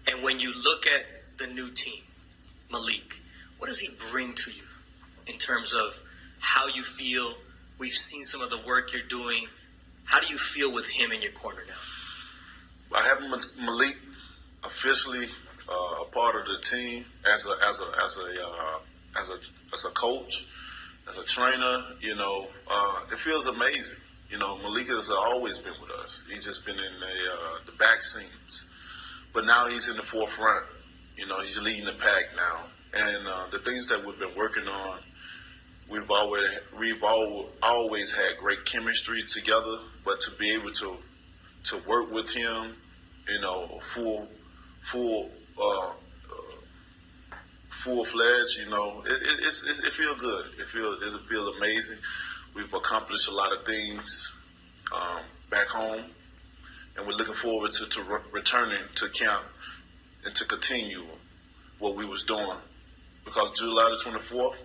And when you look at the new team, Malik, what does he bring to you in terms of how you feel? We've seen some of the work you're doing. How do you feel with him in your corner now? I have Malik officially a part of the team as a coach, as a trainer. It feels amazing. Malik has always been with us. He's just been in the back scenes, but now he's in the forefront. He's leading the pack now, and the things that we've been working on, we've always had great chemistry together. But to be able to work with him, full-fledged, it feels good. It feels amazing. We've accomplished a lot of things back home, and we're looking forward to returning to camp and to continue what we was doing. Because July the 24th,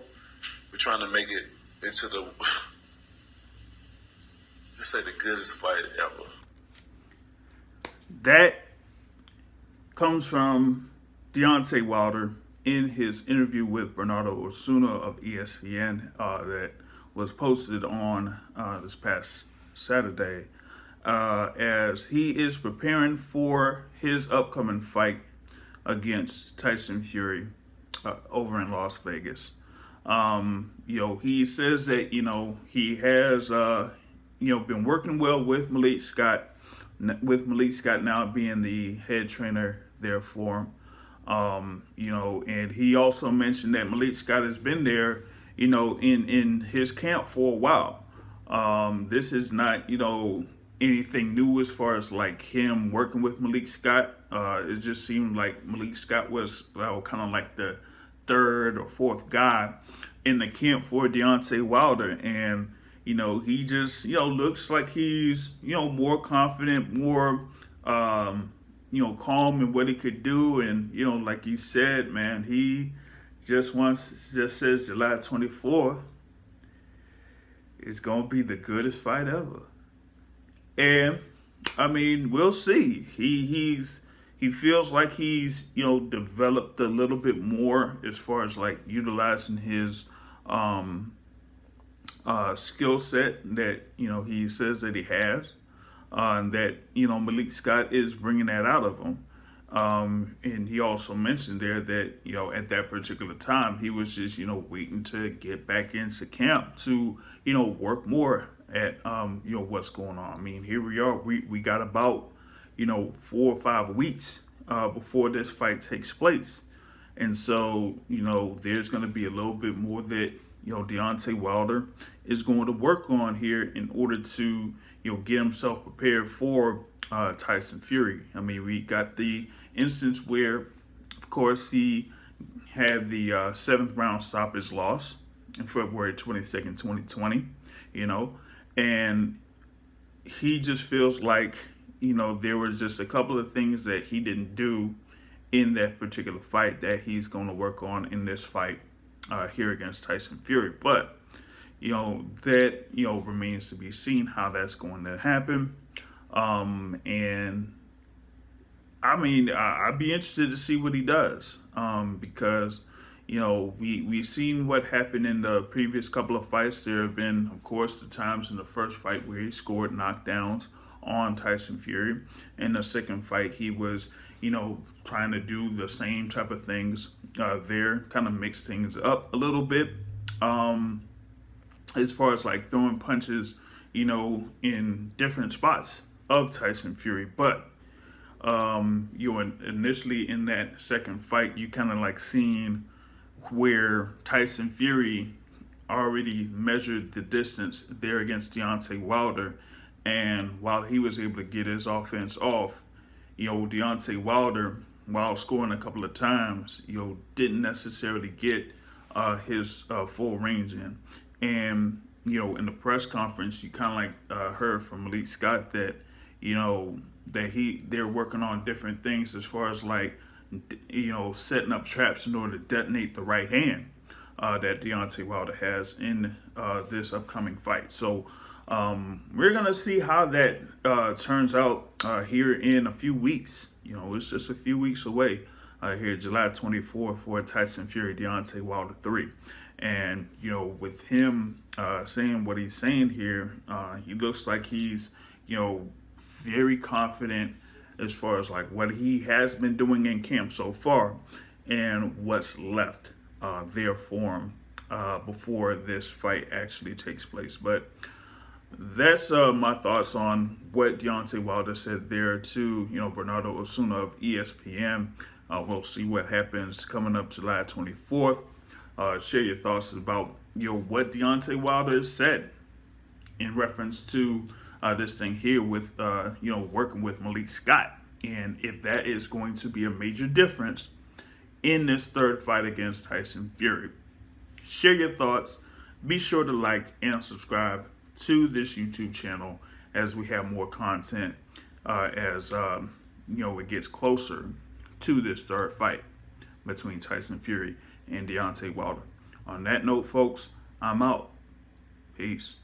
we're trying to make it into the just say the goodest fight ever. That comes from Deontay Wilder in his interview with Bernardo Osuna of ESPN that was posted on this past Saturday, as he is preparing for his upcoming fight against Tyson Fury over in Las Vegas. He says that, he has, been working well with Malik Scott, now being the head trainer there for him. And he also mentioned that Malik Scott has been there, in his camp for a while. This is not, anything new as far as like him working with Malik Scott. It just seemed like Malik Scott was kind of like the third or fourth guy in the camp for Deontay Wilder. And, he just, looks like he's, more confident, more, calm in what he could do. And, like you said, man, he just says July 24th is going to be the goodest fight ever. And, we'll see. He feels like he's, developed a little bit more as far as like utilizing his skill set that, he says that he has. That, Malik Scott is bringing that out of him. And he also mentioned there that, at that particular time, he was just, waiting to get back into camp to, work more at, what's going on. Here we are. We got about, 4 or 5 weeks before this fight takes place. And so, there's going to be a little bit more that, Deontay Wilder is going to work on here in order to, get himself prepared for Tyson Fury. We got the instance where, of course, he had the 7th round stoppage loss in February 22nd, 2020, and he just feels like, there was just a couple of things that he didn't do in that particular fight that he's going to work on in this fight here against Tyson Fury. But, that, remains to be seen how that's going to happen. And I'd be interested to see what he does, because, we've seen what happened in the previous couple of fights. There have been, of course, the times in the first fight where he scored knockdowns on Tyson Fury. In the second fight, he was, trying to do the same type of things there, kind of mix things up a little bit, as far as like throwing punches, in different spots of Tyson Fury. But, initially in that second fight, you kind of like seen where Tyson Fury already measured the distance there against Deontay Wilder. And while he was able to get his offense off, Deontay Wilder, while scoring a couple of times, didn't necessarily get his full range in. And, in the press conference, you kind of like heard from Malik Scott that, they're working on different things as far as like, setting up traps in order to detonate the right hand that Deontay Wilder has in this upcoming fight. So, We're going to see how that turns out here in a few weeks. It's just a few weeks away here, July 24th, for Tyson Fury, Deontay Wilder 3. And, with him saying what he's saying here, he looks like he's, very confident as far as like what he has been doing in camp so far and what's left there for him before this fight actually takes place. But that's my thoughts on what Deontay Wilder said there to, Bernardo Osuna of ESPN. We'll see what happens coming up July 24th. Share your thoughts about, what Deontay Wilder said in reference to this thing here with, working with Malik Scott. And if that is going to be a major difference in this third fight against Tyson Fury. Share your thoughts. Be sure to like and subscribe to this YouTube channel as we have more content as it gets closer to this third fight between Tyson Fury and Deontay Wilder. On that note, folks, I'm out. Peace.